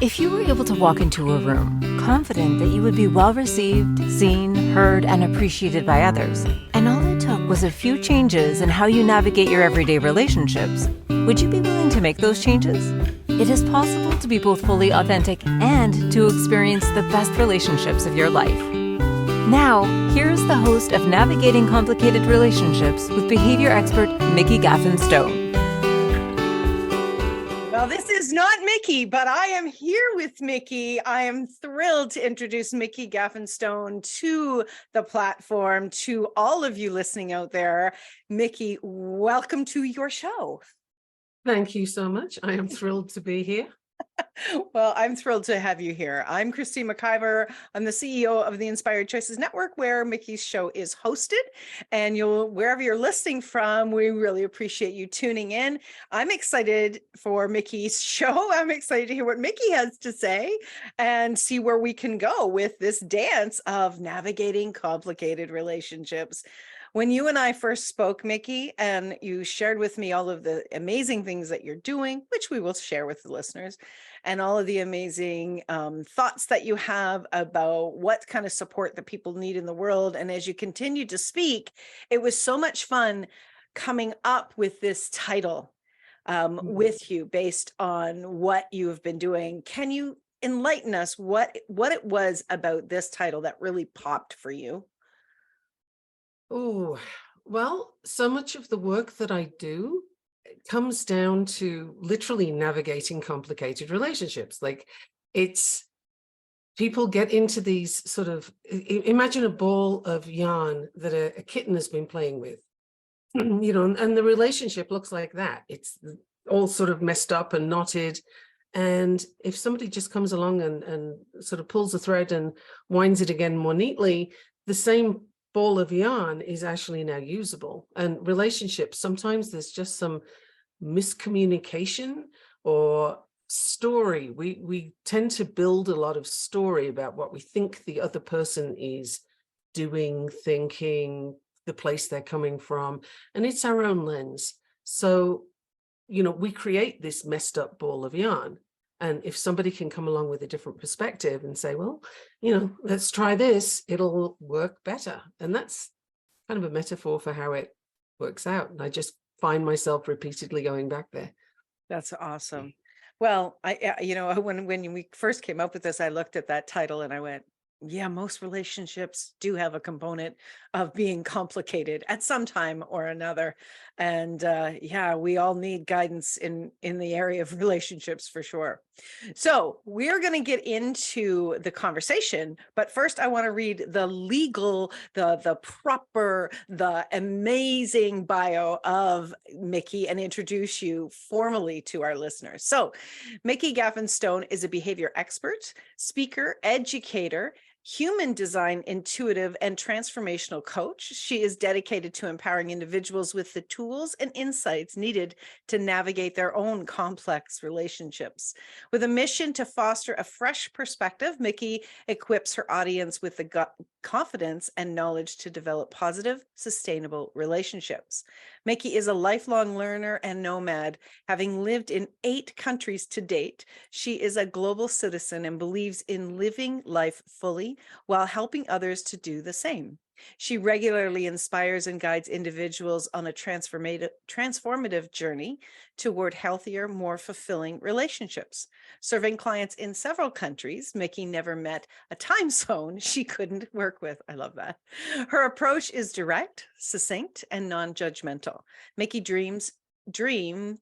If you were able to walk into a room, confident that you would be well received, seen, heard, and appreciated by others, and all it took was a few changes in how you navigate your everyday relationships, would you be willing to make those changes? It is possible to be both fully authentic and to experience the best relationships of your life. Now, here's the host of Navigating Complicated Relationships with behavior expert Mikki Gaffen Stone. Well, this is not Mikki, but I am here with Mikki. I am thrilled to introduce Mikki Gaffen Stone to the platform, to all of you listening out there. Mikki, welcome to your show. Thank you so much. I am thrilled to be here. Well, I'm thrilled to have you here. I'm Christine McIver. I'm the CEO of the Inspired Choices Network, where Mikki's show is hosted. And wherever you're listening from, we really appreciate you tuning in. I'm excited for Mikki's show. I'm excited to hear what Mikki has to say and see where we can go with this dance of navigating complicated relationships. When you and I first spoke, Mikki, and you shared with me all of the amazing things that you're doing, which we will share with the listeners, and all of the amazing thoughts that you have about what kind of support that people need in the world. And as you continue to speak, it was so much fun coming up with this title with you based on what you have been doing. Can you enlighten us what it was about this title that really popped for you? Oh, well, so much of the work that I do comes down to literally navigating complicated relationships. Like it's people get into these sort of, imagine a ball of yarn that a kitten has been playing with, and the relationship looks like that. It's all sort of messed up and knotted. And if somebody just comes along and sort of pulls the thread and winds it again more neatly, the same ball of yarn is actually now usable. And relationships, sometimes there's just some miscommunication or story. We tend to build a lot of story about what we think the other person is doing, thinking, the place they're coming from, and it's our own lens. So, we create this messed up ball of yarn. And if somebody can come along with a different perspective and say, well, let's try this, it'll work better. And that's kind of a metaphor for how it works out. And I just find myself repeatedly going back there. That's awesome. Well, when we first came up with this, I looked at that title and I went, yeah, most relationships do have a component of being complicated at some time or another. And we all need guidance in the area of relationships for sure. So we're going to get into the conversation, but first I want to read the legal, the proper, the amazing bio of Mikki and introduce you formally to our listeners. So Mikki Gaffen Stone is a behavior expert, speaker, educator, human design intuitive and transformational coach. She is dedicated to empowering individuals with the tools and insights needed to navigate their own complex relationships. With a mission to foster a fresh perspective, Mikki equips her audience with the confidence and knowledge to develop positive, sustainable relationships. Mikki is a lifelong learner and nomad, having lived in 8 countries to date. She is a global citizen and believes in living life fully while helping others to do the same. She regularly inspires and guides individuals on a transformative journey toward healthier, more fulfilling relationships. Serving clients in several countries, Mikki never met a time zone she couldn't work with. I love that. Her approach is direct, succinct, and non-judgmental. Mikki's dream,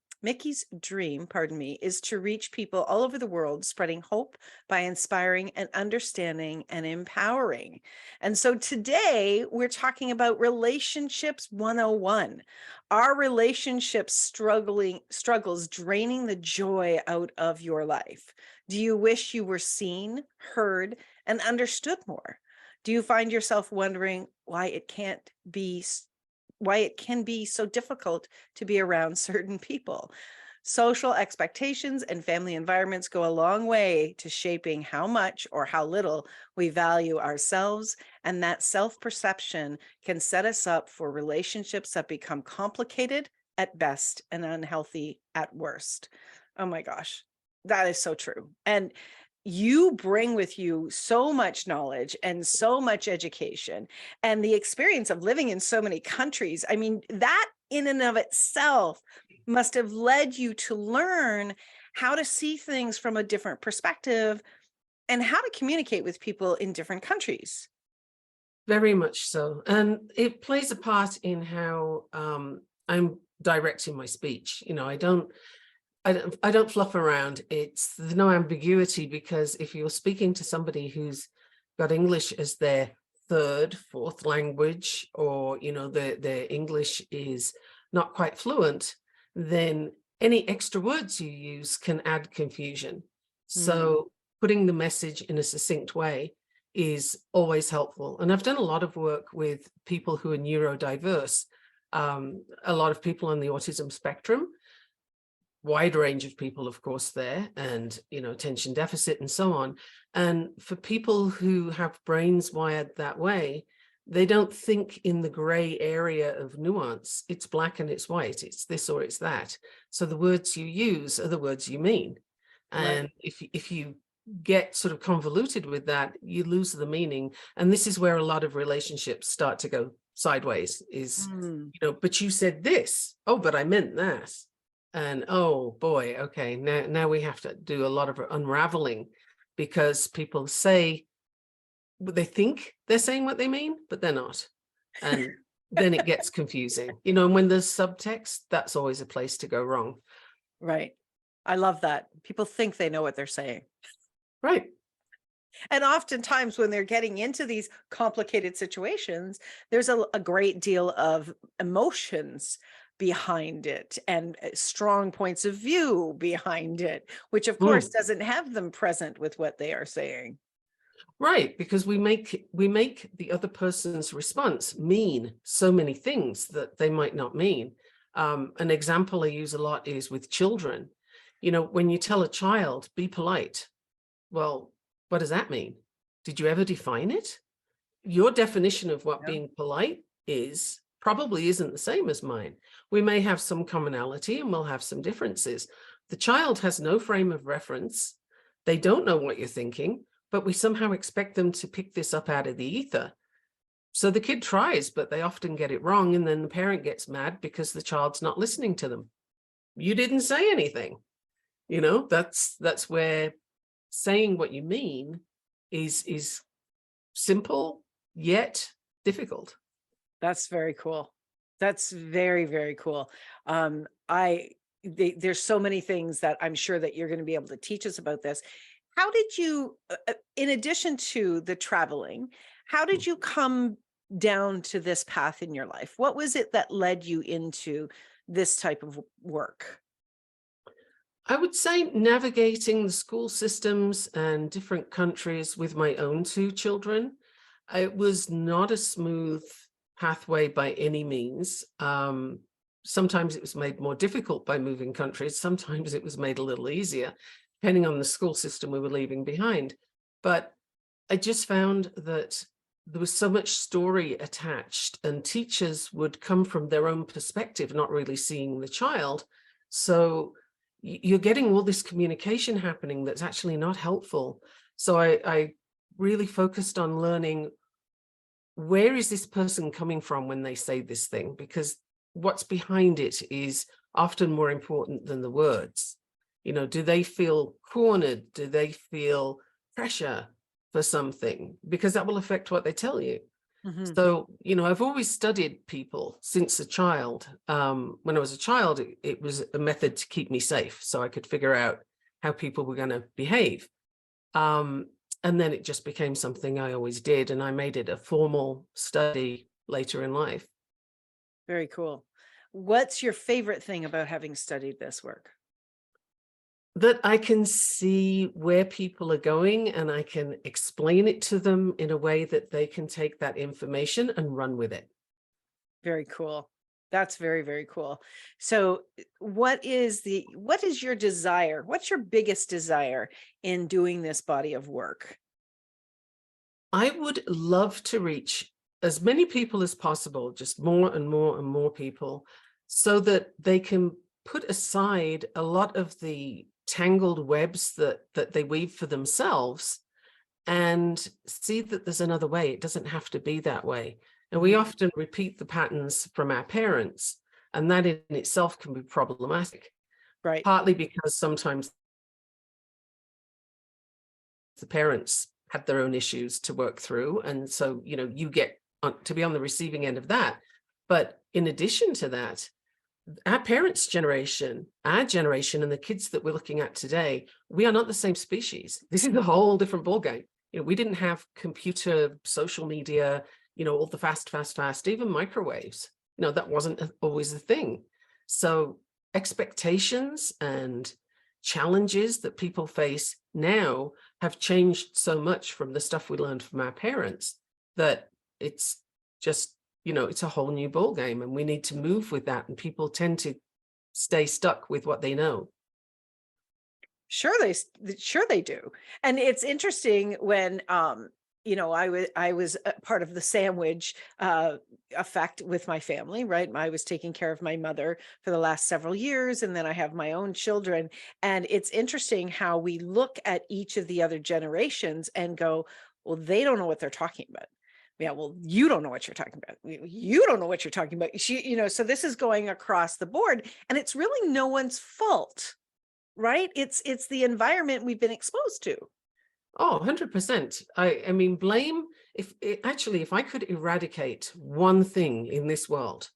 is to reach people all over the world, spreading hope by inspiring and understanding and empowering. And so today we're talking about relationships 101. Are relationships struggles draining the joy out of your life? Do you wish you were seen, heard, and understood more? Do you find yourself wondering why it can be so difficult to be around certain people? Social expectations and family environments go a long way to shaping how much or how little we value ourselves, and that self-perception can set us up for relationships that become complicated at best and unhealthy at worst. Oh my gosh. That is so true. And you bring with you so much knowledge and so much education and the experience of living in so many countries. I mean, that in and of itself must have led you to learn how to see things from a different perspective and how to communicate with people in different countries. Very much so. And it plays a part in how I'm directing my speech. You know, I don't fluff around. There's no ambiguity, because if you're speaking to somebody who's got English as their third, fourth language, or, you know, their English is not quite fluent, then any extra words you use can add confusion. So putting the message in a succinct way is always helpful. And I've done a lot of work with people who are neurodiverse, a lot of people on the autism spectrum, wide range of people, of course, there, and, you know, attention deficit and so on. And for people who have brains wired that way, they don't think in the gray area of nuance. It's black and it's white. It's this or it's that. So the words you use are the words you mean. And if you get sort of convoluted with that, you lose the meaning. And this is where a lot of relationships start to go sideways, is, you know, but you said this. Oh, but I meant that. And oh boy, okay, now we have to do a lot of unraveling, because people say, they think they're saying what they mean, but they're not. And then it gets confusing, you know, and when there's subtext, that's always a place to go wrong. Right. I love that. People think they know what they're saying. Right. And oftentimes when they're getting into these complicated situations, there's a great deal of emotions behind it and strong points of view behind it, which of course doesn't have them present with what they are saying. Right, because we make the other person's response mean so many things that they might not mean. An example I use a lot is with children. You know, when you tell a child, be polite, well, what does that mean? Did you ever define it? Your definition of what being polite is probably isn't the same as mine. We may have some commonality and we'll have some differences. The child has no frame of reference. They don't know what you're thinking, but we somehow expect them to pick this up out of the ether. So the kid tries, but they often get it wrong. And then the parent gets mad because the child's not listening to them. You didn't say anything. You know, that's where saying what you mean is simple, yet difficult. That's very cool. That's very, very cool. There's so many things that I'm sure that you're going to be able to teach us about this. How did you, in addition to the traveling, how did you come down to this path in your life? What was it that led you into this type of work? I would say navigating the school systems and different countries with my own two children. It was not a smooth pathway by any means. Sometimes it was made more difficult by moving countries. Sometimes it was made a little easier, depending on the school system we were leaving behind. But I just found that there was so much story attached, and teachers would come from their own perspective, not really seeing the child. So you're getting all this communication happening that's actually not helpful. So I really focused on learning, where is this person coming from when they say this thing? Because what's behind it is often more important than the words. You know, do they feel cornered? Do they feel pressure for something? Because that will affect what they tell you. So, you know, I've always studied people since a child. When I was a child, it was a method to keep me safe, so I could figure out how people were going to behave. And then it just became something I always did, and I made it a formal study later in life. Very cool. What's your favorite thing about having studied this work? That I can see where people are going, and I can explain it to them in a way that they can take that information and run with it. Very cool. That's very, very cool. So what is your desire? What's your biggest desire in doing this body of work? I would love to reach as many people as possible, just more and more and more people, so that they can put aside a lot of the tangled webs that they weave for themselves, and see that there's another way. It doesn't have to be that way. And we often repeat the patterns from our parents, and that in itself can be problematic. Right. Partly because sometimes the parents had their own issues to work through. And so, you get to be on the receiving end of that. But in addition to that, our parents' generation, our generation, and the kids that we're looking at today, we are not the same species. This is a whole different ballgame. We didn't have computer, social media, all the fast, even microwaves. That wasn't always a thing. So expectations and challenges that people face now have changed so much from the stuff we learned from our parents that it's just, it's a whole new ball game, and we need to move with that. And people tend to stay stuck with what they know. Sure they do. And it's interesting when I was a part of the sandwich effect with my family, right? I was taking care of my mother for the last several years, and then I have my own children. And it's interesting how we look at each of the other generations and go, well, they don't know what they're talking about. Yeah, well, you don't know what you're talking about. You don't know what you're talking about. So this is going across the board, and it's really no one's fault, right? It's the environment we've been exposed to. Oh, 100%. I mean, blame, if I could eradicate one thing in this world,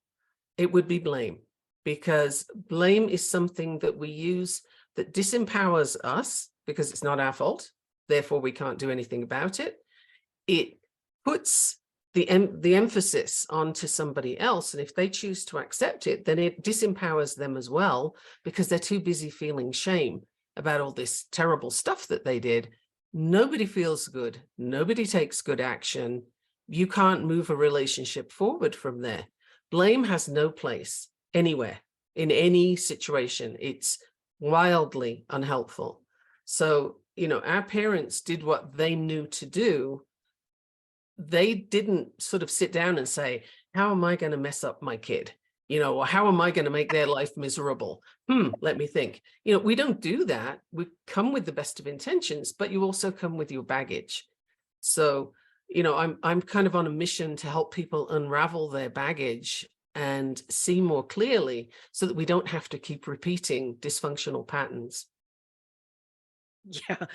it would be blame, because blame is something that we use that disempowers us because it's not our fault. Therefore, we can't do anything about it. It puts the emphasis onto somebody else. And if they choose to accept it, then it disempowers them as well, because they're too busy feeling shame about all this terrible stuff that they did. Nobody feels good. Nobody takes good action. You can't move a relationship forward from there. Blame has no place anywhere in any situation. It's wildly unhelpful. So, our parents did what they knew to do. They didn't sort of sit down and say, how am I going to mess up my kid? Or how am I going to make their life miserable? Let me think. We don't do that. We come with the best of intentions, but you also come with your baggage. So, I'm kind of on a mission to help people unravel their baggage and see more clearly, so that we don't have to keep repeating dysfunctional patterns. Yeah,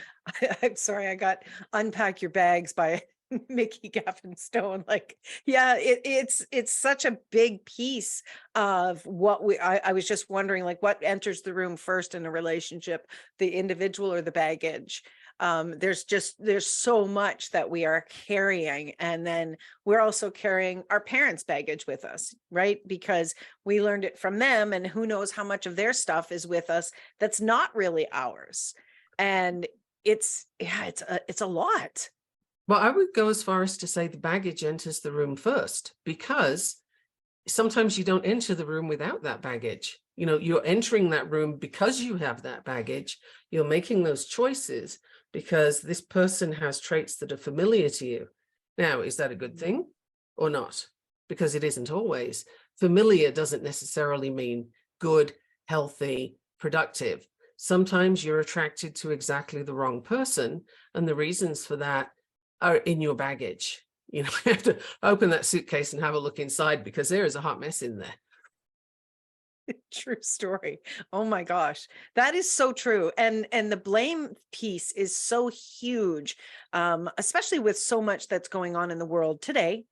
I'm sorry, I got Unpack Your Bags by Mikki Gaffen Stone. It's such a big piece of what I was just wondering, what enters the room first in a relationship, the individual or the baggage? There's so much that we are carrying, and then we're also carrying our parents' baggage with us, right? Because we learned it from them, and who knows how much of their stuff is with us that's not really ours. And it's a lot. Well, I would go as far as to say the baggage enters the room first, because sometimes you don't enter the room without that baggage. You're entering that room because you have that baggage. You're making those choices because this person has traits that are familiar to you. Now, is that a good thing or not? Because it isn't always. Familiar doesn't necessarily mean good, healthy, productive. Sometimes you're attracted to exactly the wrong person, and the reasons for that are in your baggage. You have to open that suitcase and have a look inside, because there is a hot mess in there. True story. Oh my gosh, that is so true. And the blame piece is so huge, especially with so much that's going on in the world today.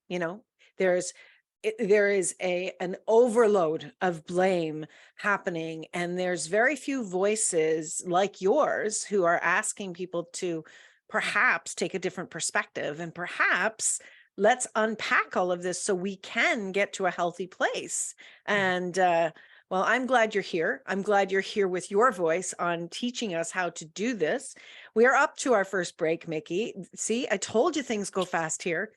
There is an overload of blame happening, and there's very few voices like yours who are asking people to perhaps take a different perspective, and perhaps let's unpack all of this so we can get to a healthy place. And well, I'm glad you're here. I'm glad you're here with your voice on teaching us how to do this. We are up to our first break, Mikki. See, I told you things go fast here.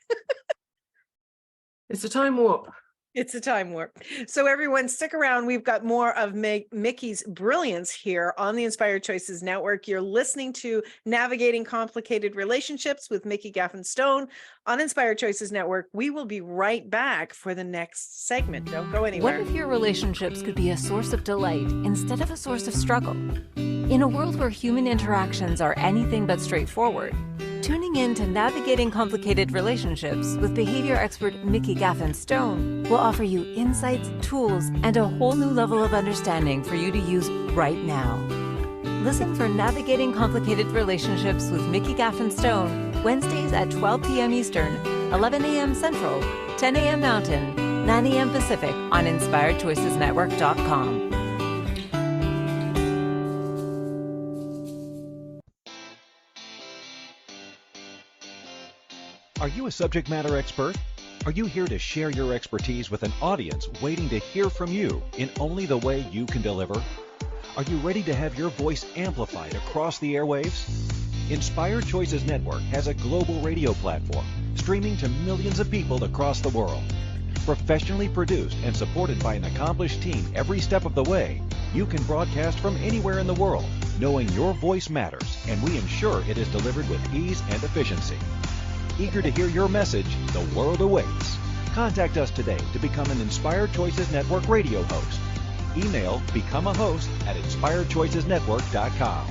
It's a time warp. It's a time warp. So everyone stick around. We've got more of Mikki's brilliance here on the Inspired Choices Network. You're listening to Navigating Complicated Relationships with Mikki Gaffen Stone on Inspired Choices Network. We will be right back for the next segment. Don't go What anywhere. if your relationships could be a source of delight instead of a source of struggle? In a world where human interactions are anything but straightforward, tuning in to Navigating Complicated Relationships with behavior expert Mikki Gaffen Stone will offer you insights, tools, and a whole new level of understanding for you to use right now. Listen for Navigating Complicated Relationships with Mikki Gaffen Stone, Wednesdays at 12 p.m. Eastern, 11 a.m. Central, 10 a.m. Mountain, 9 a.m. Pacific on InspiredChoicesNetwork.com. Are you a subject matter expert? Are you here to share your expertise with an audience waiting to hear from you in only the way you can deliver? Are you ready to have your voice amplified across the airwaves? Inspired Choices Network has a global radio platform streaming to millions of people across the world. Professionally produced and supported by an accomplished team every step of the way, you can broadcast from anywhere in the world, knowing your voice matters, and we ensure it is delivered with ease and efficiency. Eager to hear your message, the world awaits. Contact us today to become an Inspired Choices Network radio host. Email become a host at inspiredchoicesnetwork.com.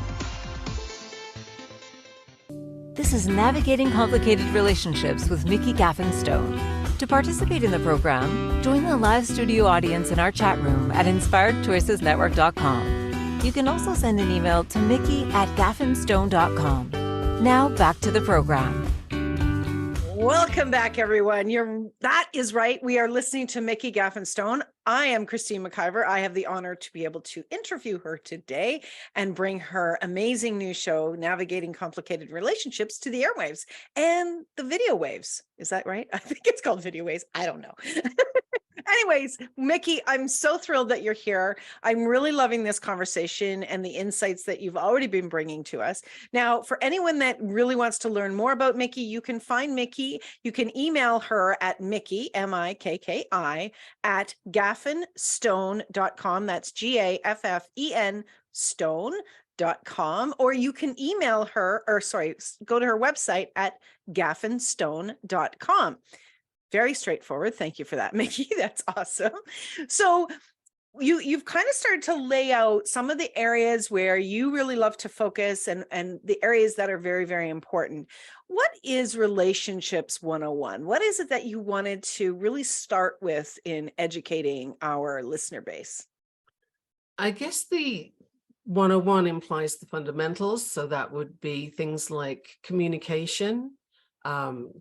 This is Navigating Complicated Relationships with Mikki Gaffen Stone. To participate in the program, join the live studio audience in our chat room at inspiredchoicesnetwork.com. You can also send an email to Mikki@gaffenstone.com. Now back to the program. Welcome back, everyone. That is right. We are listening to Mikki Gaffen Stone. I am Christine McIver. I have the honor to be able to interview her today and bring her amazing new show, Navigating Complicated Relationships, to the airwaves and the video waves. Is that right? I think it's called video waves. I don't know. Anyways, Mikki, I'm so thrilled that you're here. I'm really loving this conversation and the insights that you've already been bringing to us. Now, for anyone that really wants to learn more about Mikki, you can find Mikki. You can email her at Mikki, M-I-K-K-I, at gaffenstone.com. That's Gaffen stone.com. Or you can email her, go to her website at gaffenstone.com. Very straightforward. Thank you for that, Mikki. That's awesome. So you've kind of started to lay out some of the areas where you really love to focus and the areas that are very, very important. What is Relationships 101? What is it that you wanted to really start with in educating our listener base? I guess the 101 implies the fundamentals. So that would be things like communication,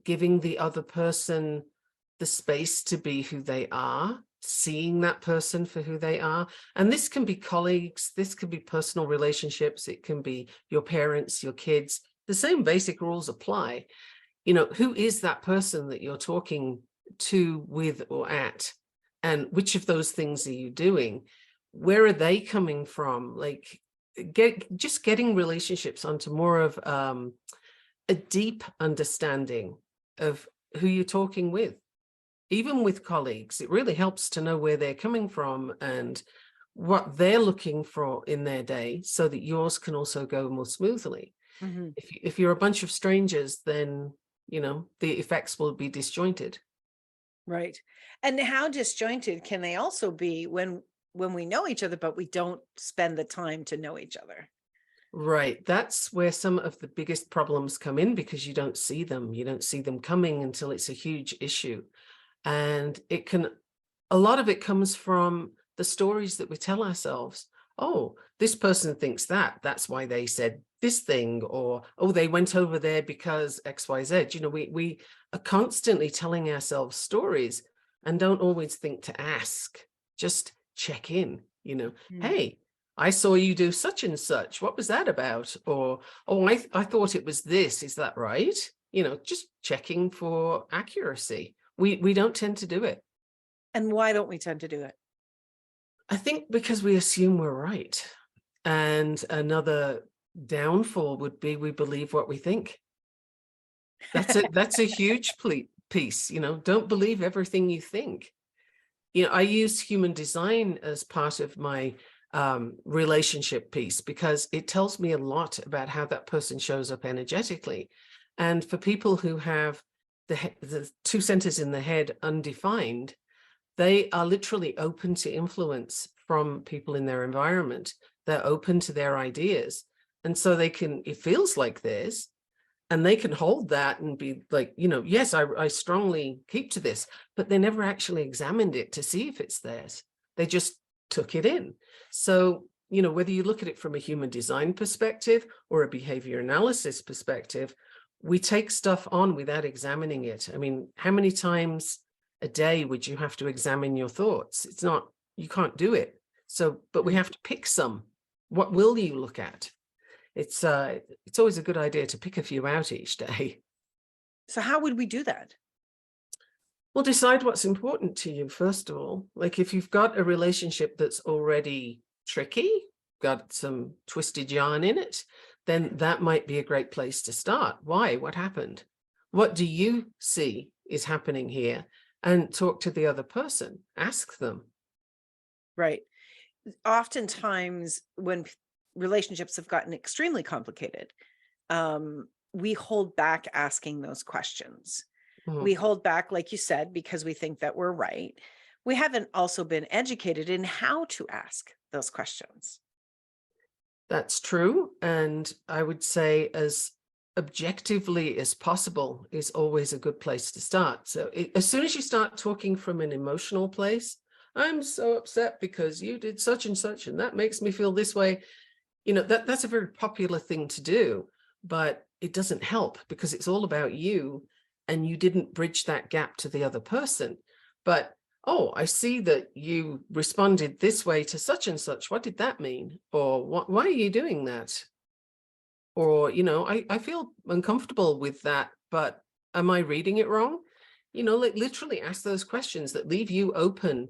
giving the other person the space to be who they are, seeing that person for who they are. And this can be colleagues, this could be personal relationships, it can be your parents, your kids. The same basic rules apply. You know, who is that person that you're talking to, with, or at? And which of those things are you doing? Where are they coming from? Like, just getting relationships onto more of a deep understanding of who you're talking with. Even with colleagues, it really helps to know where they're coming from and what they're looking for in their day so that yours can also go more smoothly. Mm-hmm. If you're a bunch of strangers, then, you know, the effects will be disjointed. Right. And how disjointed can they also be when we know each other, but we don't spend the time to know each other? Right. That's where some of the biggest problems come in, because you don't see them. You don't see them coming until it's a huge issue. And a lot of it comes from the stories that we tell ourselves. Oh, this person thinks that's why they said this thing, or, oh, they went over there because X, Y, Z. You know, we are constantly telling ourselves stories and don't always think to ask, just check in, you know, hey, I saw you do such and such. What was that about? Or, oh, I thought it was this. Is that right? You know, just checking for accuracy. We don't tend to do it. And why don't we tend to do it? I think because we assume we're right. And another downfall would be we believe what we think. That's a huge piece, you know, don't believe everything you think. I use human design as part of my relationship piece because it tells me a lot about how that person shows up energetically. And for people who have the two centers in the head undefined, they are literally open to influence from people in their environment. They're open to their ideas. And so it feels like theirs, and they can hold that and be like, yes, I strongly keep to this, but they never actually examined it to see if it's theirs. They just took it in. So, whether you look at it from a human design perspective or a behavior analysis perspective, we take stuff on without examining it. I mean, how many times a day would you have to examine your thoughts? You can't do it. So, but we have to pick some. What will you look at? It's always a good idea to pick a few out each day. So how would we do that? Well, decide what's important to you, first of all. Like if you've got a relationship that's already tricky, got some twisted yarn in it, then that might be a great place to start. Why? What happened? What do you see is happening here? And talk to the other person. Ask them. Right. Oftentimes when relationships have gotten extremely complicated, we hold back asking those questions. We hold back, like you said, because we think that we're right. We haven't also been educated in how to ask those questions. That's true. And I would say as objectively as possible is always a good place to start. So as soon as you start talking from an emotional place, I'm so upset because you did such and such, and that makes me feel this way. That's a very popular thing to do, but it doesn't help because it's all about you and you didn't bridge that gap to the other person. But, oh, I see that you responded this way to such and such. What did that mean? Or why are you doing that? Or, I feel uncomfortable with that, but am I reading it wrong? Like literally ask those questions that leave you open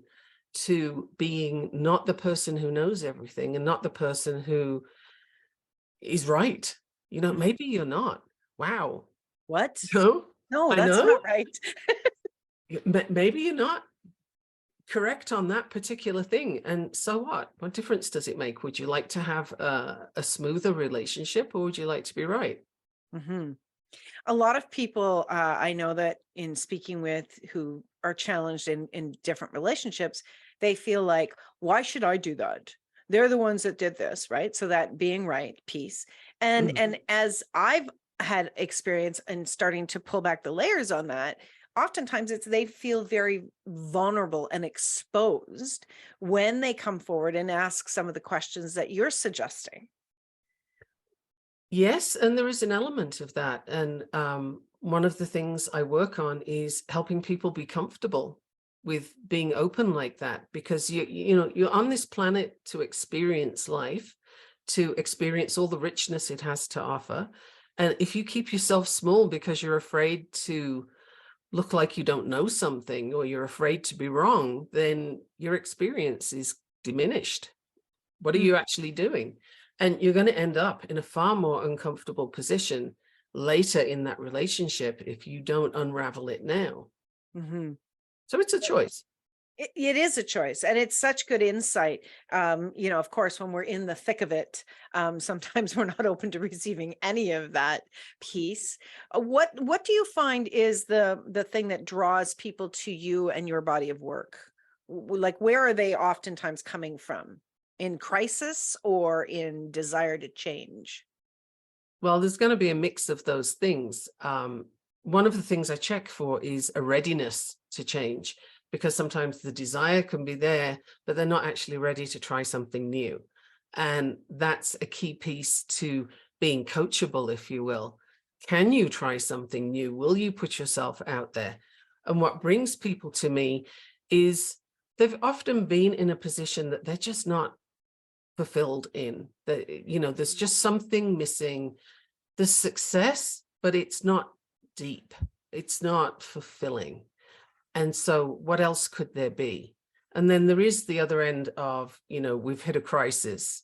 to being not the person who knows everything and not the person who is right. Maybe you're not. Wow. What? No, No, I that's know. not right. Maybe you're not correct on that particular thing. And so what? What difference does it make? Would you like to have a smoother relationship, or would you like to be right? Mm-hmm. A lot of people I know that in speaking with who are challenged in different relationships, they feel like, why should I do that? They're the ones that did this, right? So that being right piece. And as I've had experience in starting to pull back the layers on that, oftentimes they feel very vulnerable and exposed when they come forward and ask some of the questions that you're suggesting. Yes, and there is an element of that. And one of the things I work on is helping people be comfortable with being open like that, because you're on this planet to experience life, to experience all the richness it has to offer. And if you keep yourself small because you're afraid to look like you don't know something, or you're afraid to be wrong, then your experience is diminished. What are you actually doing? And you're going to end up in a far more uncomfortable position later in that relationship if you don't unravel it now. Mm-hmm. So it's a choice. It is a choice, and it's such good insight. Of course, when we're in the thick of it, sometimes we're not open to receiving any of that piece. What do you find is the thing that draws people to you and your body of work? Like, where are they oftentimes coming from? In crisis or in desire to change? Well, there's going to be a mix of those things. One of the things I check for is a readiness to change, because sometimes the desire can be there, but they're not actually ready to try something new. And that's a key piece to being coachable, if you will. Can you try something new? Will you put yourself out there? And what brings people to me is they've often been in a position that they're just not fulfilled in. That, there's just something missing. There's success, but it's not deep. It's not fulfilling. And so what else could there be? And then there is the other end of, we've hit a crisis.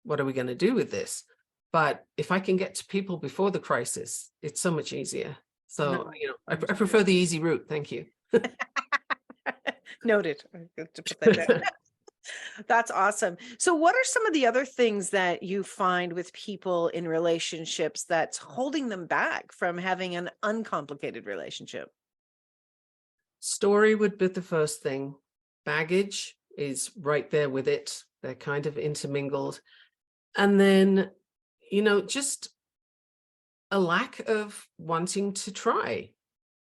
What are we going to do with this? But if I can get to people before the crisis, it's so much easier. So, I prefer the easy route. Thank you. Noted. I have to put that down. That's awesome. So what are some of the other things that you find with people in relationships that's holding them back from having an uncomplicated relationship? Story would be the first thing. Baggage is right there with it. They're kind of intermingled. And then, just a lack of wanting to try.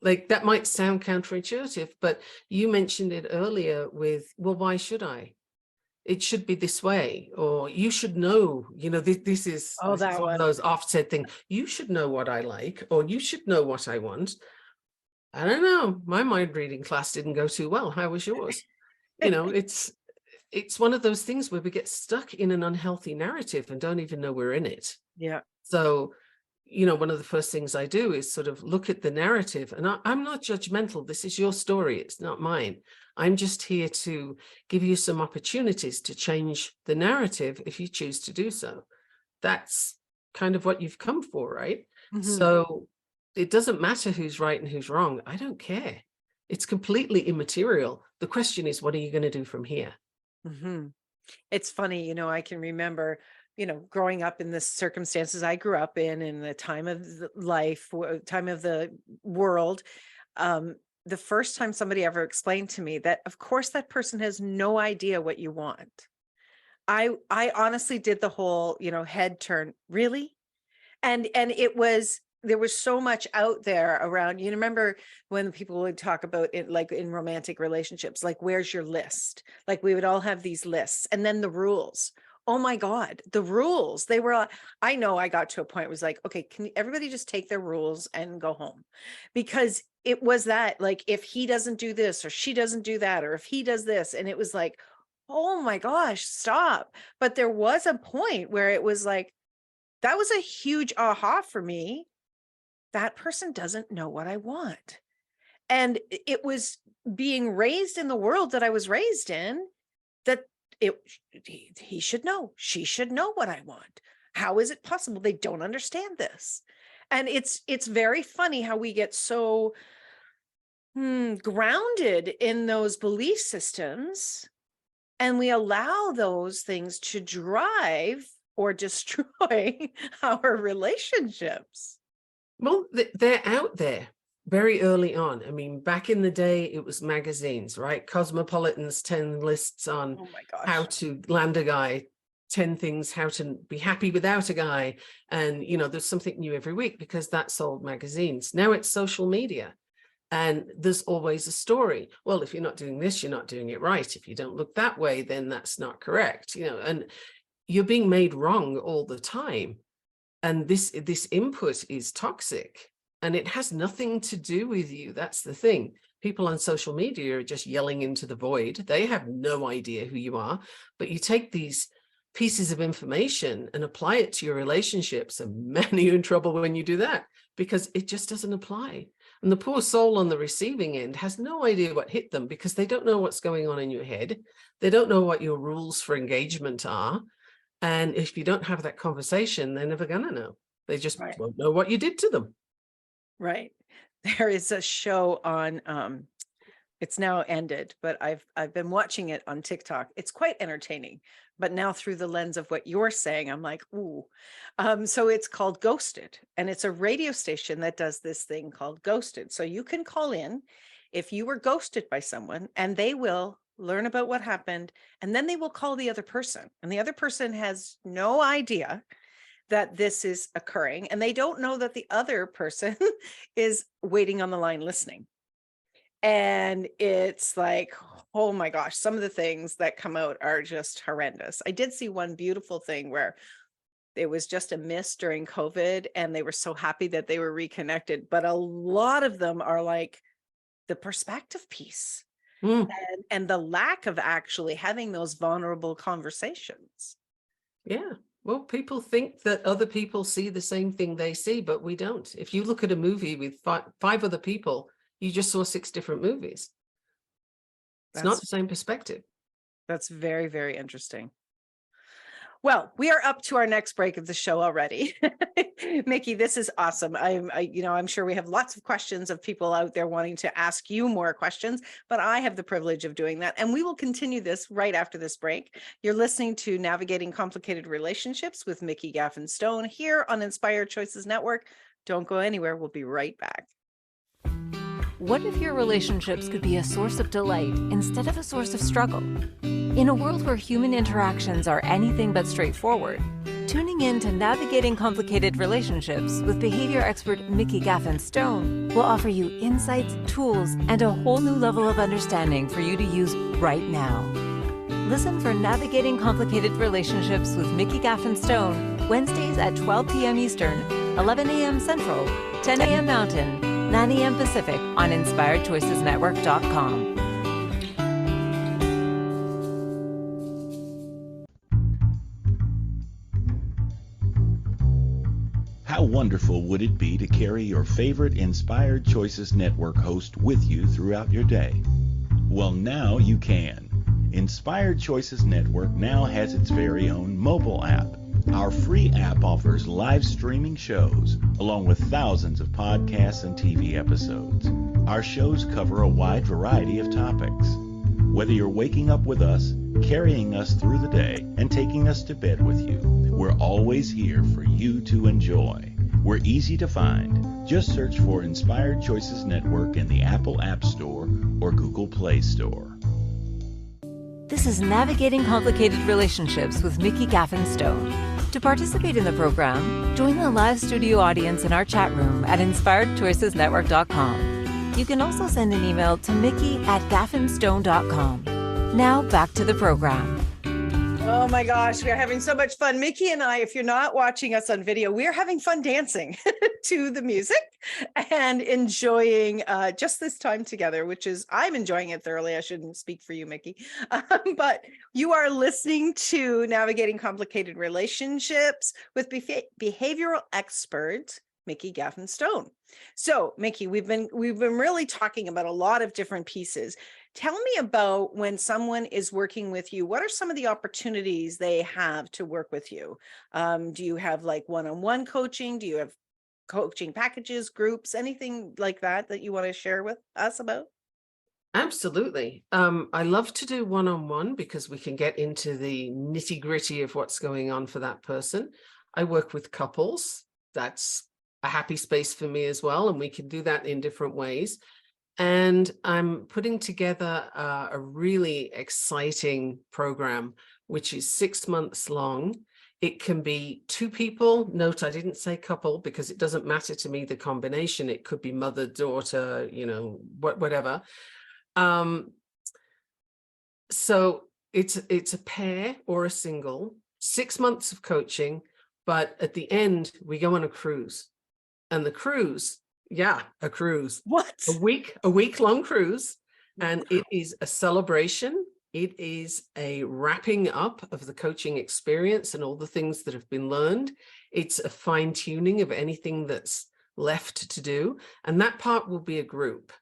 Like, that might sound counterintuitive, but you mentioned it earlier with, well, why should I? It should be this way, or you should know, this is Oh, this is that one of one. those offset things. You should know what I like, or you should know what I want. I don't know. My mind reading class didn't go too well. How was yours? It's one of those things where we get stuck in an unhealthy narrative and don't even know we're in it. Yeah. So, one of the first things I do is sort of look at the narrative, and I'm not judgmental. This is your story. It's not mine. I'm just here to give you some opportunities to change the narrative if you choose to do so. That's kind of what you've come for, right? Mhm. So it doesn't matter who's right and who's wrong. I don't care. It's completely immaterial. The question is, what are you going to do from here? Mhm. It's funny, I can remember, growing up in the circumstances I grew up in the time of life, time of the world. The first time somebody ever explained to me that, of course, that person has no idea what you want. I honestly did the whole, head turn, really? And there was so much out there around. You remember when people would talk about it, like in romantic relationships, like, where's your list? Like, we would all have these lists, and then the rules. Oh my God, the rules. They were, I know I got to a point, it was like, okay, can everybody just take their rules and go home? Because it was that, like, if he doesn't do this, or she doesn't do that, or if he does this, and it was like, oh my gosh, stop. But there was a point where it was like, that was a huge aha for me. That person doesn't know what I want. And it was being raised in the world that I was raised in, that it he should know, she should know what I want. How is it possible they don't understand this? And it's very funny how we get so grounded in those belief systems, and we allow those things to drive or destroy our relationships. Well, they're out there very early on. I mean, back in the day, it was magazines, right? Cosmopolitan's 10 lists on Oh my how gosh. to land a guy, 10 things, how to be happy without a guy. And, there's something new every week because that sold magazines. Now it's social media. And there's always a story. Well, if you're not doing this, you're not doing it right. If you don't look that way, then that's not correct. And you're being made wrong all the time. And this input is toxic, and it has nothing to do with you. That's the thing. People on social media are just yelling into the void. They have no idea who you are, but you take these pieces of information and apply it to your relationships, and man, are you in trouble when you do that, because it just doesn't apply. And the poor soul on the receiving end has no idea what hit them, because they don't know what's going on in your head. They don't know what your rules for engagement are. And if you don't have that conversation, they're never going to know. They just Right. won't know what you did to them. Right. There is a show on, it's now ended, but I've been watching it on TikTok. It's quite entertaining, but now through the lens of what you're saying, I'm like, ooh. So it's called Ghosted, and it's a radio station that does this thing called Ghosted. So you can call in if you were ghosted by someone, and they will learn about what happened, and then they will call the other person, and the other person has no idea that this is occurring, and they don't know that the other person is waiting on the line listening. And it's like, oh my gosh, some of the things that come out are just horrendous. I did see one beautiful thing where it was just a miss during COVID, and they were so happy that they were reconnected. But a lot of them are like the perspective piece and the lack of actually having those vulnerable conversations. Yeah. Well, people think that other people see the same thing they see, but we don't. If you look at a movie with five other people, you just saw 6 different movies. It's not the same perspective. That's very, very interesting. Well, we are up to our next break of the show already. Mikki, this is awesome. I'm sure we have lots of questions of people out there wanting to ask you more questions, but I have the privilege of doing that. And we will continue this right after this break. You're listening to Navigating Complicated Relationships with Mikki Gaffen Stone here on Inspired Choices Network. Don't go anywhere. We'll be right back. What if your relationships could be a source of delight instead of a source of struggle? In a world where human interactions are anything but straightforward, tuning in to Navigating Complicated Relationships with behavior expert Mikki Gaffen Stone will offer you insights, tools, and a whole new level of understanding for you to use right now. Listen for Navigating Complicated Relationships with Mikki Gaffen Stone, Wednesdays at 12 p.m. Eastern, 11 a.m. Central, 10 a.m. Mountain, 9 a.m. Pacific on InspiredChoicesNetwork.com. How wonderful would it be to carry your favorite Inspired Choices Network host with you throughout your day? Well, now you can. Inspired Choices Network now has its very own mobile app. Our free app offers live streaming shows, along with thousands of podcasts and TV episodes. Our shows cover a wide variety of topics. Whether you're waking up with us, carrying us through the day, and taking us to bed with you, we're always here for you to enjoy. We're easy to find. Just search for Inspired Choices Network in the Apple App Store or Google Play Store. This is Navigating Complicated Relationships with Mikki Gaffen Stone. To participate in the program, join the live studio audience in our chat room at InspiredChoicesNetwork.com. You can also send an email to Mikki@gaffenstone.com. Now back to the program. Oh my gosh, we are having so much fun. Mikki and I, if you're not watching us on video, we are having fun dancing to the music and enjoying just this time together, which is, I'm enjoying it thoroughly. I shouldn't speak for you, Mikki. But you are listening to Navigating Complicated Relationships with behavioral expert Mikki Gaffen Stone. So, Mikki, we've been really talking about a lot of different pieces. Tell me about when someone is working with you, what are some of the opportunities they have to work with you? Do you have like one-on-one coaching? Do you have coaching packages, groups, anything like that you want to share with us about? Absolutely. I love to do one-on-one because we can get into the nitty-gritty of what's going on for that person. I work with couples. That's a happy space for me as well, and we can do that in different ways. And I'm putting together a really exciting program, which is 6 months long. It can be 2 people. Note, I didn't say couple because it doesn't matter to me, the combination. It could be mother, daughter, whatever. So it's a pair or a single, 6 months of coaching, but at the end, we go on a cruise. And the cruise, a cruise. What? A week-long cruise. And it is a celebration. It is a wrapping up of the coaching experience and all the things that have been learned. It's a fine-tuning of anything that's left to do. And that part will be a group.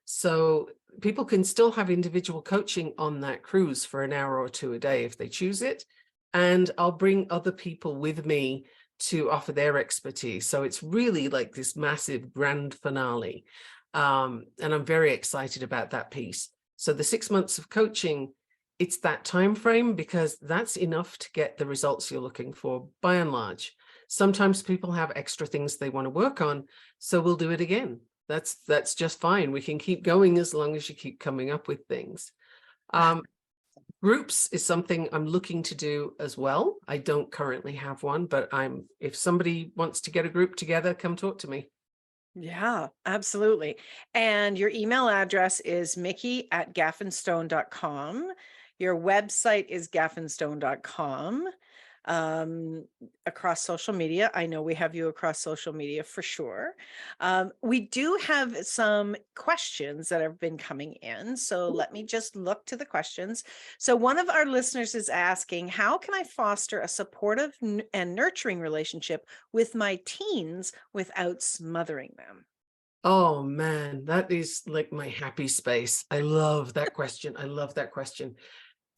So people can still have individual coaching on that cruise for an hour or 2 a day if they choose it. And I'll bring other people with me to offer their expertise. So it's really like this massive grand finale. And I'm very excited about that piece. So the 6 months of coaching, it's that time frame because that's enough to get the results you're looking for by and large. Sometimes people have extra things they want to work on, so we'll do it again. That's just fine. We can keep going as long as you keep coming up with things. Groups is something I'm looking to do as well. I don't currently have one, but if somebody wants to get a group together, come talk to me. Yeah, absolutely. And your email address is Mikki@gaffenstone.com. Your website is gaffenstone.com. Across social media. I know we have you across social media for sure. We do have some questions that have been coming in. So let me just look to the questions. So one of our listeners is asking, how can I foster a supportive and nurturing relationship with my teens without smothering them? Oh man, that is like my happy space. I love that question. I love that question.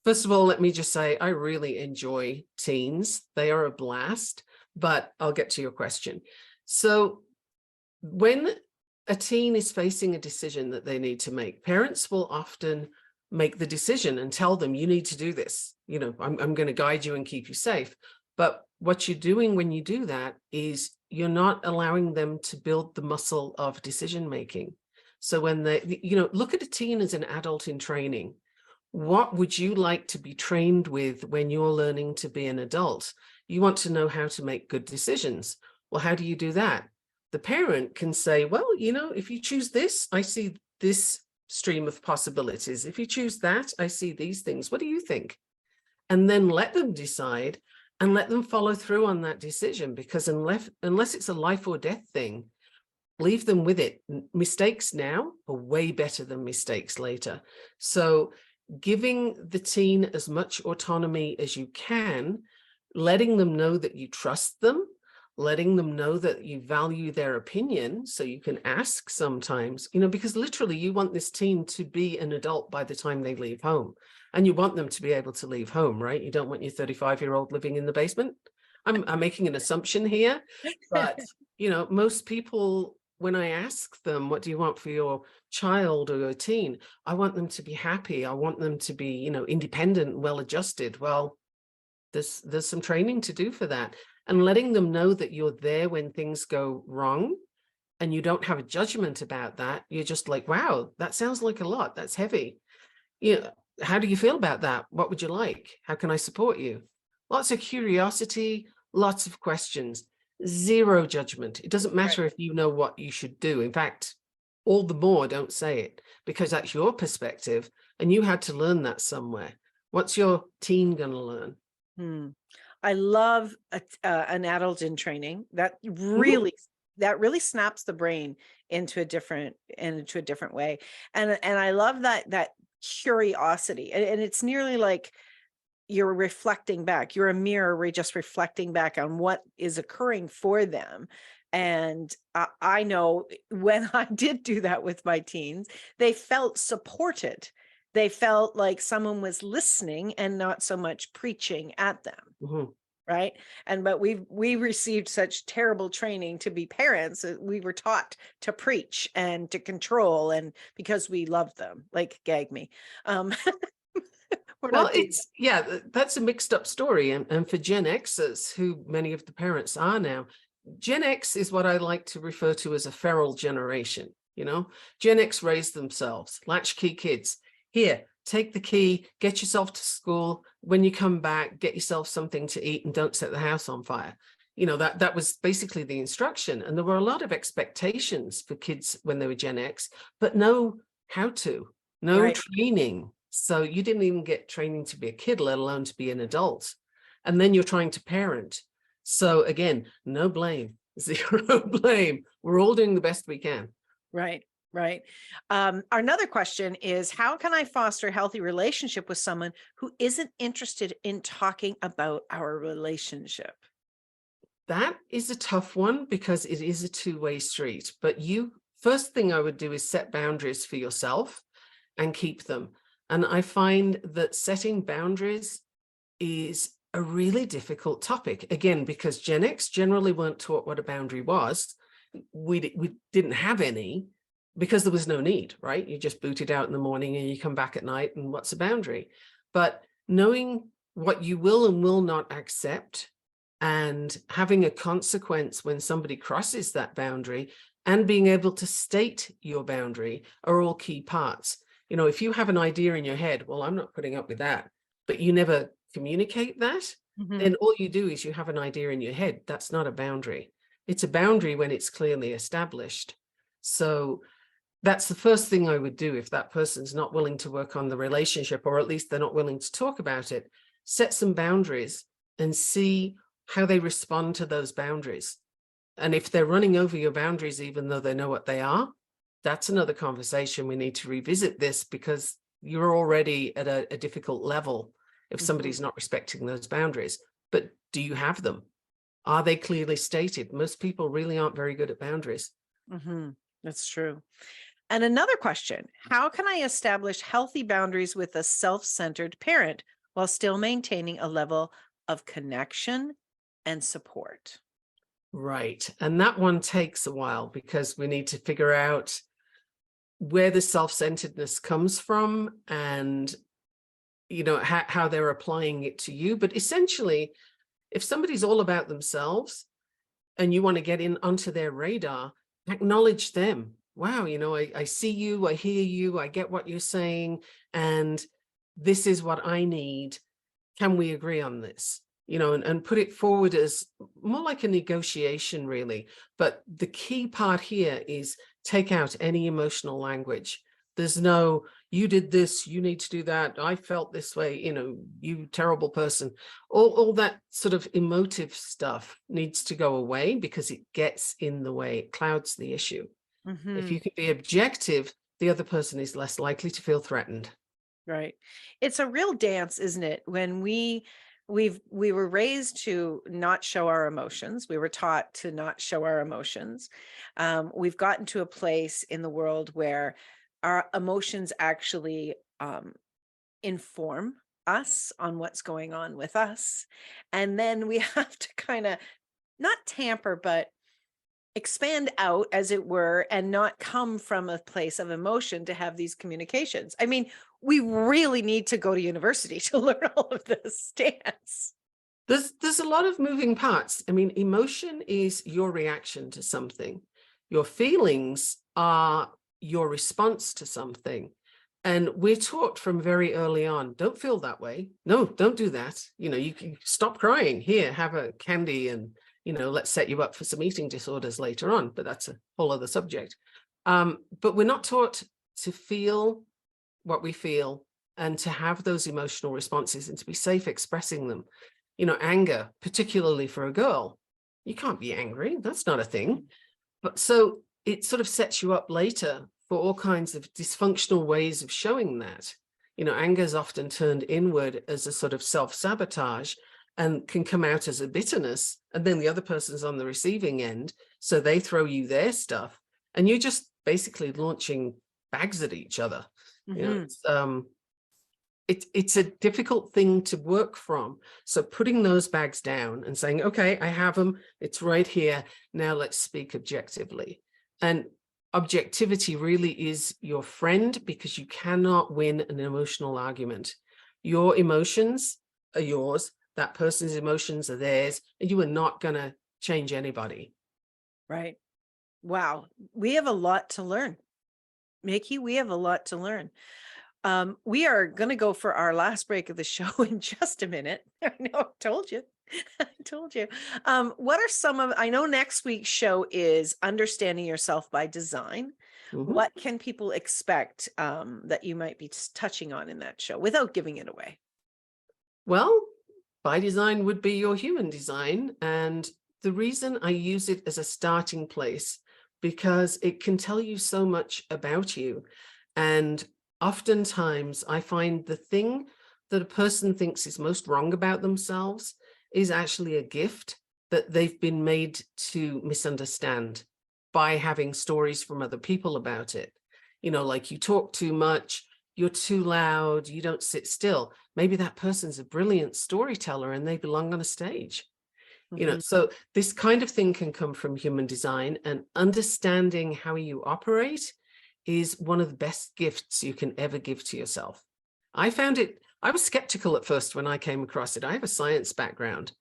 First of all, let me just say, I really enjoy teens. They are a blast, but I'll get to your question. So when a teen is facing a decision that they need to make, parents will often make the decision and tell them, you need to do this. You know, I'm going to guide you and keep you safe. But what you're doing when you do that is you're not allowing them to build the muscle of decision making. So when they, you know, look at a teen as an adult in training. What would you like to be trained with when you're learning to be an adult? You want to know how to make good decisions. Well, how do you do that? The parent can say, well, you know, if you choose this, I see this stream of possibilities. If you choose that, I see these things. What do you think? And then let them decide and let them follow through on that decision, because unless it's a life or death thing, leave them with it. Mistakes now are way better than mistakes later. So giving the teen as much autonomy as you can, letting them know that you trust them, letting them know that you value their opinion, so you can ask sometimes, you know, because literally you want this teen to be an adult by the time they leave home, and you want them to be able to leave home, right? You don't want your 35-year-old living in the basement. I'm making an assumption here, but you know, most people, when I ask them, what do you want for your child or your teen? I want them to be happy. I want them to be, you know, independent, well-adjusted. Well, there's some training to do for that. And letting them know that you're there when things go wrong and you don't have a judgment about that. You're just like, wow, that sounds like a lot. That's heavy. You know, how do you feel about that? What would you like? How can I support you? Lots of curiosity, lots of questions, zero judgment. It doesn't matter if you know what you should do. In fact, all the more don't say it, because that's your perspective and you had to learn that somewhere. What's your teen going to learn? I love an adult in training. That really snaps the brain into a different way. And I love that curiosity. And it's nearly like you're reflecting back. You're a mirror. We're just reflecting back on what is occurring for them. And I know when I did do that with my teens, they felt supported. They felt like someone was listening and not so much preaching at them. Right. But we received such terrible training to be parents. We were taught to preach and to control, and because we loved them, like gag me. Well, that's a mixed up story. And for Gen Xers, who many of the parents are now, Gen X is what I like to refer to as a feral generation. You know, Gen X raised themselves, latchkey kids. Here, take the key, get yourself to school. When you come back, get yourself something to eat and don't set the house on fire. You know, that was basically the instruction. And there were a lot of expectations for kids when they were Gen X, but no how to, no training. So you didn't even get training to be a kid, let alone to be an adult. And then you're trying to parent. So again, no blame, zero blame. We're all doing the best we can. Right. Another question is, how can I foster a healthy relationship with someone who isn't interested in talking about our relationship? That is a tough one, because it is a two-way street. But first thing I would do is set boundaries for yourself and keep them. And I find that setting boundaries is a really difficult topic, again, because Gen X generally weren't taught what a boundary was. We didn't have any, because there was no need, right? You just boot it out in the morning and you come back at night, and what's a boundary? But knowing what you will and will not accept, and having a consequence when somebody crosses that boundary, and being able to state your boundary are all key parts. You know, if you have an idea in your head, well, I'm not putting up with that, but you never communicate that, then all you do is you have an idea in your head. That's not a boundary. It's a boundary when it's clearly established. So that's the first thing I would do if that person's not willing to work on the relationship, or at least they're not willing to talk about it. Set some boundaries and see how they respond to those boundaries. And if they're running over your boundaries, even though they know what they are, that's another conversation. We need to revisit this, because you're already at a difficult level if somebody's not respecting those boundaries. But do you have them? Are they clearly stated? Most people really aren't very good at boundaries. That's true. And another question, how can I establish healthy boundaries with a self-centered parent while still maintaining a level of connection and support. Right. And that one takes a while because we need to figure out where the self-centeredness comes from and, how they're applying it to you. But essentially, if somebody's all about themselves and you want to get in onto their radar, acknowledge them. Wow, I see you, I hear you, I get what you're saying, and this is what I need. Can we agree on this? And put it forward as more like a negotiation, really. But the key part here is take out any emotional language. There's no, you did this, you need to do that, I felt this way, you terrible person. All that sort of emotive stuff needs to go away because it gets in the way, it clouds the issue. If you can be objective, the other person is less likely to feel threatened. Right. It's a real dance, isn't it? When we were raised to not show our emotions. We were taught to not show our emotions. We've gotten to a place in the world where our emotions actually inform us on what's going on with us. And then we have to kind of not tamper, but expand out, as it were, and not come from a place of emotion to have these communications. I mean, we really need to go to university to learn all of this dance. There's a lot of moving parts. I mean, emotion is your reaction to something. Your feelings are your response to something. And we're taught from very early on, don't feel that way. No, don't do that. You can stop crying. Here, have a candy and let's set you up for some eating disorders later on, but that's a whole other subject. But we're not taught to feel what we feel and to have those emotional responses and to be safe expressing them. Anger, particularly for a girl, you can't be angry. That's not a thing. But so it sort of sets you up later for all kinds of dysfunctional ways of showing that. Anger is often turned inward as a sort of self-sabotage and can come out as a bitterness, and then the other person's on the receiving end, so they throw you their stuff and you're just basically launching bags at each other. It's a difficult thing to work from. So putting those bags down and saying, okay, I have them, it's right here, now let's speak objectively. And objectivity really is your friend, because you cannot win an emotional argument. Your emotions are yours, that person's emotions are theirs, and you are not going to change anybody. Right. Wow. We have a lot to learn. Mikki, we have a lot to learn. We are going to go for our last break of the show in just a minute. I know, I told you. I told you. What are some of, I know next week's show is Understanding Yourself by Design. Mm-hmm. What can people expect that you might be touching on in that show without giving it away? Well, by design would be your human design. And the reason I use it as a starting place, because it can tell you so much about you. And oftentimes I find the thing that a person thinks is most wrong about themselves is actually a gift that they've been made to misunderstand by having stories from other people about it. Like you talk too much, you're too loud, you don't sit still. Maybe that person's a brilliant storyteller and they belong on a stage. Mm-hmm. So this kind of thing can come from human design, and understanding how you operate is one of the best gifts you can ever give to yourself. I was skeptical at first when I came across it. I have a science background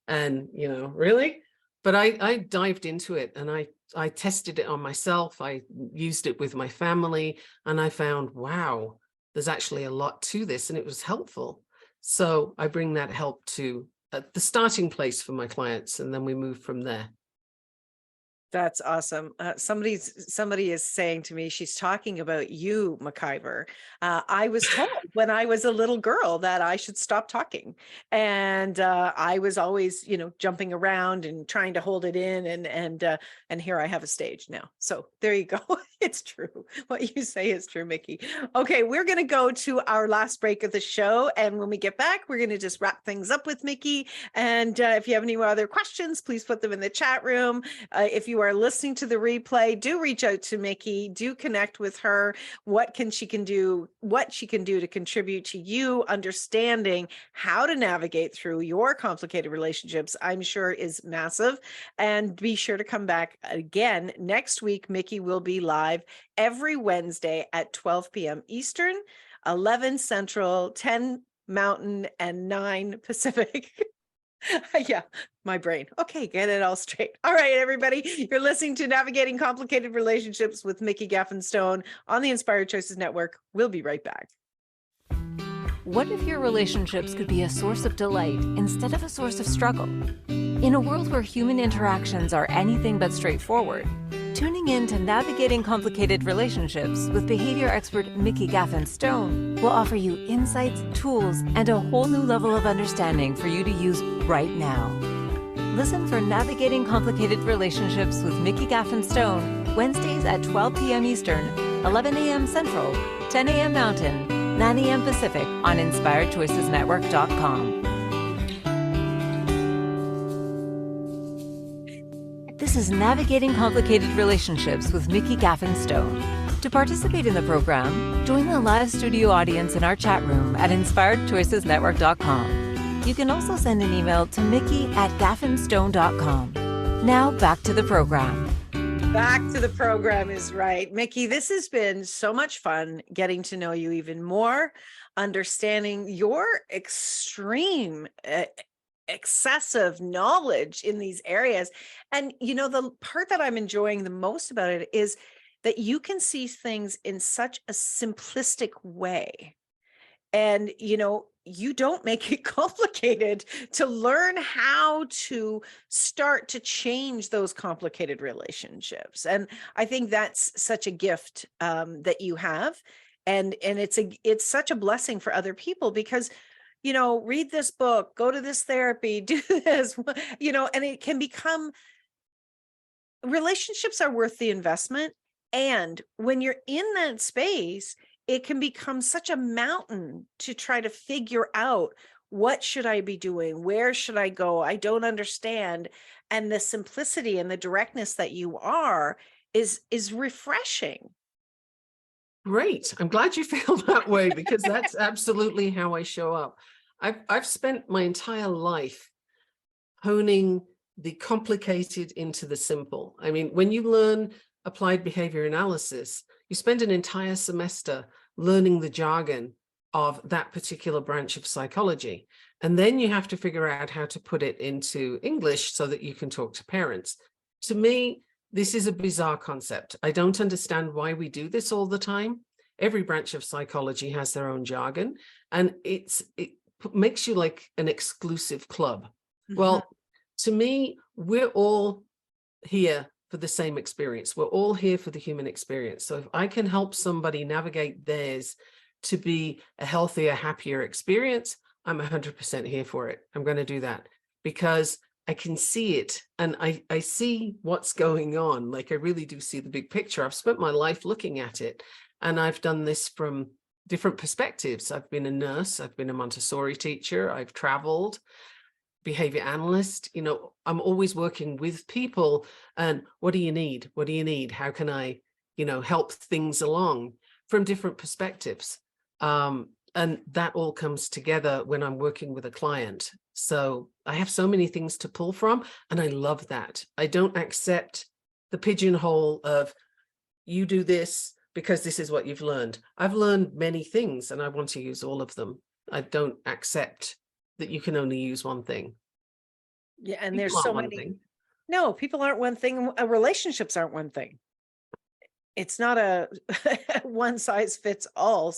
and, really? But I dived into it and I tested it on myself. I used it with my family and I found, wow, there's actually a lot to this, and it was helpful. So I bring that help to the starting place for my clients, and then we move from there. That's awesome. Somebody is saying to me, she's talking about you, McIver. I was told when I was a little girl that I should stop talking. And I was always, jumping around and trying to hold it in. And here I have a stage now. So there you go. It's true. What you say is true, Mikki. Okay, we're going to go to our last break of the show. And when we get back, we're going to just wrap things up with Mikki. And if you have any other questions, please put them in the chat room. If you you are listening to the replay, do reach out to Mikki, do connect with her. What she can do to contribute to you understanding how to navigate through your complicated relationships, I'm sure is massive. And be sure to come back again next week. Mikki will be live every Wednesday at 12 p.m. Eastern, 11 Central, 10 Mountain, and 9 Pacific. Yeah, my brain. Okay, get it all straight. All right, everybody, you're listening to Navigating Complicated Relationships with Mikki Gaffen Stone on the Inspired Choices Network. We'll be right back. What if your relationships could be a source of delight instead of a source of struggle? In a world where human interactions are anything but straightforward, tuning in to Navigating Complicated Relationships with behavior expert Mikki Gaffen Stone will offer you insights, tools, and a whole new level of understanding for you to use right now. Listen for Navigating Complicated Relationships with Mikki Gaffen Stone, Wednesdays at 12 p.m. Eastern, 11 a.m. Central, 10 a.m. Mountain, 9 a.m. Pacific on InspiredChoicesNetwork.com. This is Navigating Complicated Relationships with Mikki Gaffen Stone. To participate in the program, join the live studio audience in our chat room at InspiredChoicesNetwork.com. You can also send an email to Mikki@gaffenstone.com. Now back to the program. Back to the program is right. Mikki, this has been so much fun getting to know you even more, understanding your extreme, excessive knowledge in these areas. And, the part that I'm enjoying the most about it is that you can see things in such a simplistic way. And, you don't make it complicated to learn how to start to change those complicated relationships. And I think that's such a gift that you have. And it's such a blessing for other people because, read this book, go to this therapy, do this, and it can become, relationships are worth the investment. And when you're in that space, it can become such a mountain to try to figure out, what should I be doing? Where should I go? I don't understand. And the simplicity and the directness that you are is refreshing. Great. I'm glad you feel that way because that's absolutely how I show up. I've spent my entire life honing the complicated into the simple. I mean, when you learn applied behavior analysis, you spend an entire semester learning the jargon of that particular branch of psychology. And then you have to figure out how to put it into English so that you can talk to parents. To me, this is a bizarre concept. I don't understand why we do this all the time. Every branch of psychology has their own jargon, and it makes you like an exclusive club. Mm-hmm. Well, to me, we're all here for the same experience. We're all here for the human experience. So if I can help somebody navigate theirs to be a healthier, happier experience, I'm 100% here for it. I'm going to do that because I can see it and I see what's going on. Like I really do see the big picture. I've spent my life looking at it, and I've done this from different perspectives. I've been a nurse, I've been a Montessori teacher, I've traveled, behavior analyst. I'm always working with people and what do you need? What do you need? How can I, help things along from different perspectives? And that all comes together when I'm working with a client. So I have so many things to pull from, and I love that. I don't accept the pigeonhole of you do this because this is what you've learned. I've learned many things and I want to use all of them. I don't accept that you can only use one thing. Yeah, and People there's so aren't many. one thing. No, people aren't one thing. Relationships aren't one thing. It's not a one size fits all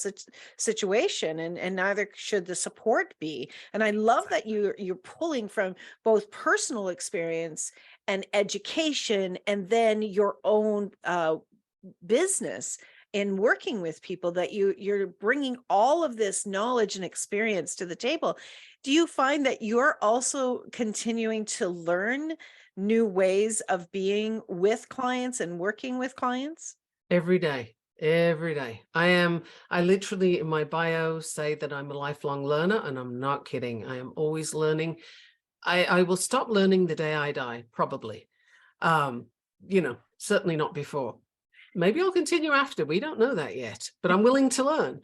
situation, and neither should the support be. And I love that you're pulling from both personal experience and education, and then your own business in working with people, that you're bringing all of this knowledge and experience to the table. Do you find that you're also continuing to learn new ways of being with clients and working with clients? Every day. I literally in my bio say that I'm a lifelong learner, and I'm not kidding. I am always learning. I will stop learning the day I die, probably. certainly not before. Maybe I'll continue after. We don't know that yet, but I'm willing to learn.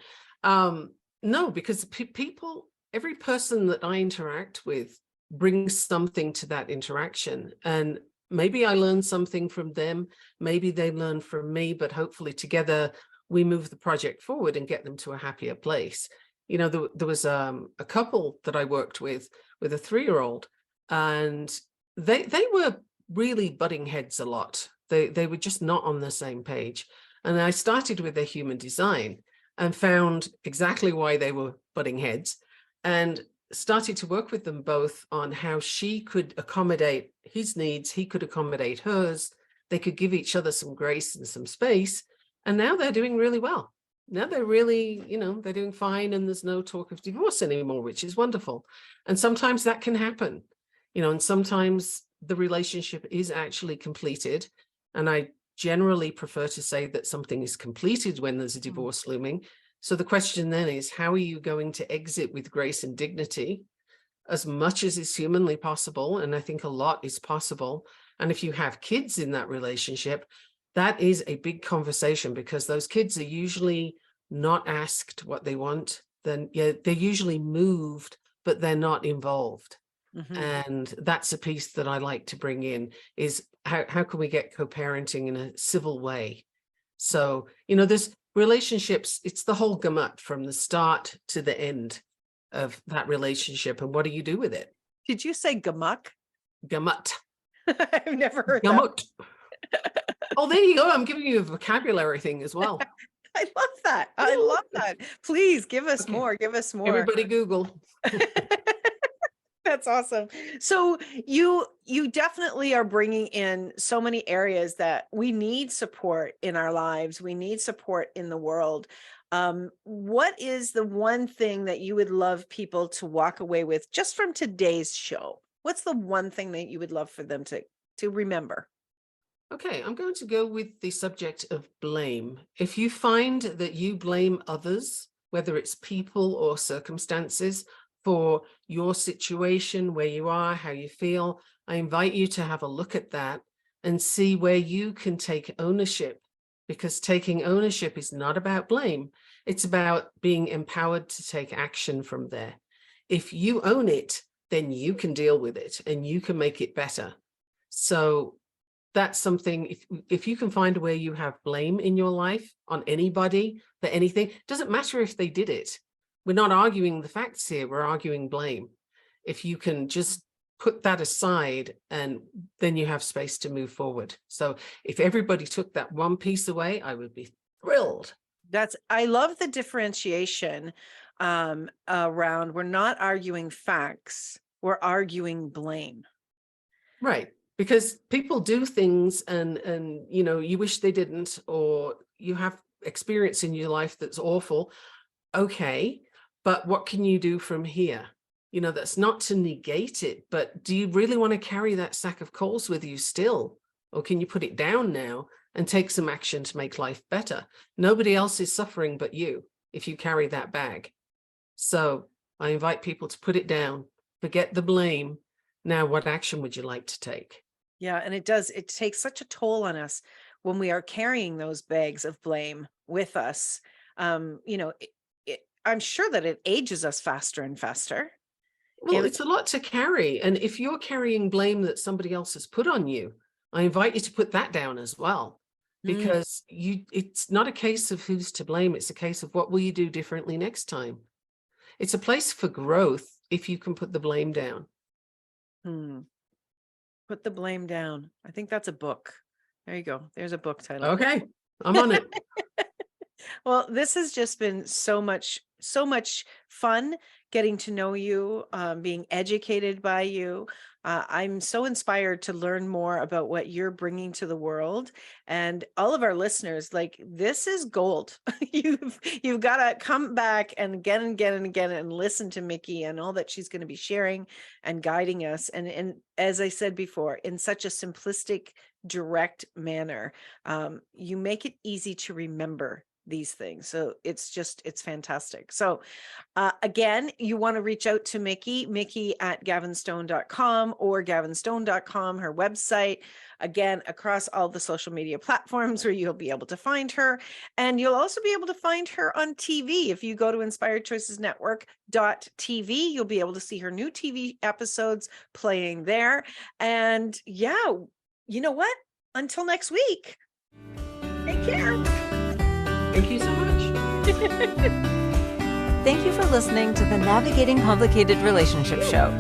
No, because people, every person that I interact with brings something to that interaction. And maybe I learn something from them. Maybe they learn from me, but hopefully together we move the project forward and get them to a happier place. There was a couple that I worked with a 3-year-old, and they were really butting heads a lot. They were just not on the same page. And I started with their human design and found exactly why they were butting heads, and started to work with them both on how she could accommodate his needs, he could accommodate hers. They could give each other some grace and some space. And now they're doing really well. Now they're really, they're doing fine, and there's no talk of divorce anymore, which is wonderful. And sometimes that can happen, and sometimes the relationship is actually completed. And I generally prefer to say that something is completed when there's a divorce looming. So the question then is, how are you going to exit with grace and dignity as much as is humanly possible? And I think a lot is possible. And if you have kids in that relationship, that is a big conversation, because those kids are usually not asked what they want. Then they're usually moved, but they're not involved. Mm-hmm. And that's a piece that I like to bring in, is how can we get co-parenting in a civil way? So, there's relationships, it's the whole gamut from the start to the end of that relationship. And what do you do with it? Did you say gamut? Gamut. I've never heard gamut. Oh, there you go. I'm giving you a vocabulary thing as well. I love that. I love that. Please give us more. Give us more. Everybody Google. That's awesome. So you definitely are bringing in so many areas that we need support in our lives. We need support in the world. What is the one thing that you would love people to walk away with just from today's show? What's the one thing that you would love for them to remember? Okay, I'm going to go with the subject of blame. If you find that you blame others, whether it's people or circumstances, for your situation, where you are, how you feel, I invite you to have a look at that and see where you can take ownership, because taking ownership is not about blame. It's about being empowered to take action from there. If you own it, then you can deal with it and you can make it better. So that's something, if you can find where you have blame in your life on anybody, for anything, it doesn't matter if they did it. We're not arguing the facts here, we're arguing blame. If you can just put that aside, and then you have space to move forward. So if everybody took that one piece away, I would be thrilled. I love the differentiation around, we're not arguing facts, we're arguing blame. Right. Because people do things and you wish they didn't, or you have experience in your life that's awful. Okay. But what can you do from here? That's not to negate it, but do you really want to carry that sack of coals with you still? Or can you put it down now and take some action to make life better? Nobody else is suffering but you if you carry that bag. So I invite people to put it down, forget the blame. Now, what action would you like to take? Yeah, and it takes such a toll on us when we are carrying those bags of blame with us. I'm sure that it ages us faster and faster. Well, it's a lot to carry. And if you're carrying blame that somebody else has put on you, I invite you to put that down as well, because it's not a case of who's to blame. It's a case of what will you do differently next time? It's a place for growth if you can put the blame down. Put the blame down. I think that's a book. There you go. There's a book title. Okay, I'm on it. Well, this has just been so much fun getting to know you, being educated by you. I'm so inspired to learn more about what you're bringing to the world, and all of our listeners. Like, this is gold. You've got to come back and again and listen to Mikki and all that she's going to be sharing and guiding us. And as I said before, in such a simplistic, direct manner, you make it easy to remember these things. So it's fantastic. So again, you want to reach out to Mikki at gavinstone.com or gavinstone.com, her website. Again, across all the social media platforms where you'll be able to find her. And you'll also be able to find her on TV. If you go to inspiredchoicesnetwork.tv, you'll be able to see her new TV episodes playing there. And yeah, you know what? Until next week, take care. Thank you so much. Thank you for listening to the Navigating Complicated Relationship Show.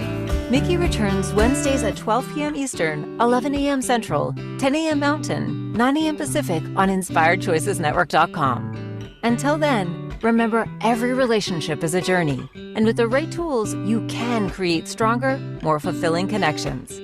Mikki returns Wednesdays at 12 p.m. Eastern, 11 a.m. Central, 10 a.m. Mountain, 9 a.m. Pacific on InspiredChoicesNetwork.com. Until then, remember every relationship is a journey, and with the right tools, you can create stronger, more fulfilling connections.